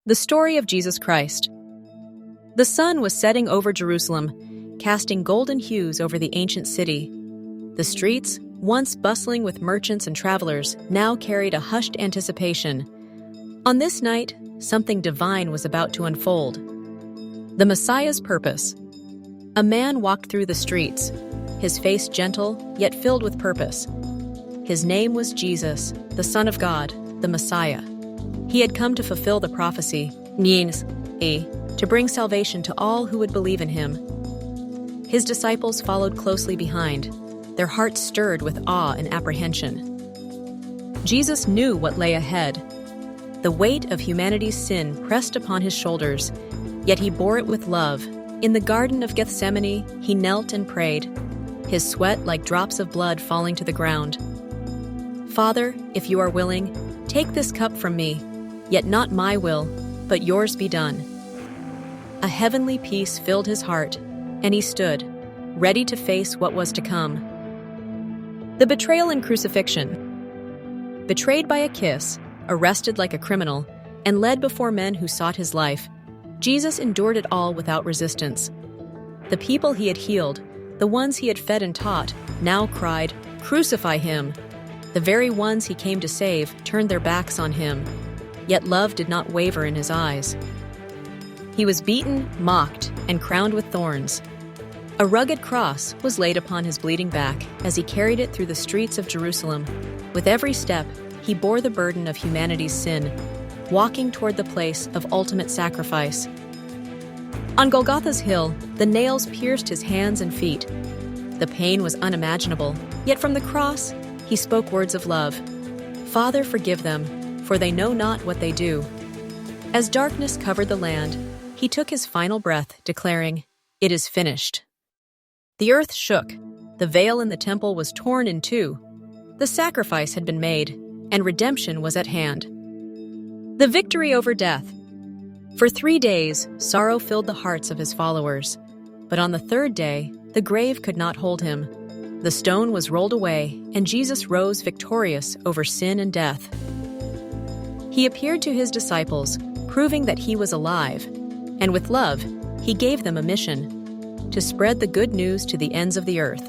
The story of Jesus Christ. The sun was setting over Jerusalem, casting golden hues over the ancient city. The streets, once bustling with merchants and travelers, now carried a hushed anticipation. On this night, something divine was about to unfold. The Messiah's purpose. A man walked through the streets, his face gentle, yet filled with purpose. His name was Jesus, the Son of God, the Messiah. He had come to fulfill the prophecy, to bring salvation to all who would believe in him. His disciples followed closely behind, their hearts stirred with awe and apprehension. Jesus knew what lay ahead. The weight of humanity's sin pressed upon his shoulders, yet he bore it with love. In the Garden of Gethsemane, he knelt and prayed, his sweat like drops of blood falling to the ground. Father, if you are willing, take this cup from me, yet not my will, but yours be done. A heavenly peace filled his heart, and he stood, ready to face what was to come. The betrayal and crucifixion. Betrayed by a kiss, arrested like a criminal, and led before men who sought his life, Jesus endured it all without resistance. The people he had healed, the ones he had fed and taught, now cried, "Crucify him!" The very ones he came to save turned their backs on him, yet love did not waver in his eyes. He was beaten, mocked, and crowned with thorns. A rugged cross was laid upon his bleeding back as he carried it through the streets of Jerusalem. With every step, he bore the burden of humanity's sin, walking toward the place of ultimate sacrifice. On Golgotha's hill, the nails pierced his hands and feet. The pain was unimaginable, yet from the cross, he spoke words of love. "Father, forgive them, for they know not what they do." As darkness covered the land, he took his final breath, declaring, "It is finished." The earth shook. The veil in the temple was torn in two. The sacrifice had been made, and redemption was at hand. The victory over death. For 3 days, sorrow filled the hearts of his followers. But on the third day, the grave could not hold him. The stone was rolled away, and Jesus rose victorious over sin and death. He appeared to his disciples, proving that he was alive, and with love, he gave them a mission: to spread the good news to the ends of the earth.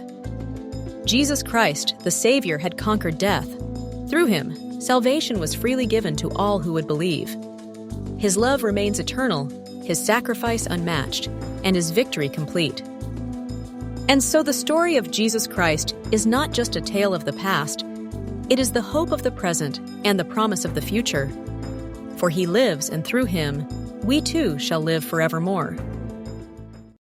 Jesus Christ, the Savior, had conquered death. Through him, salvation was freely given to all who would believe. His love remains eternal, his sacrifice unmatched, and his victory complete. And so the story of Jesus Christ is not just a tale of the past, it is the hope of the present and the promise of the future. For he lives, and through him, we too shall live forevermore.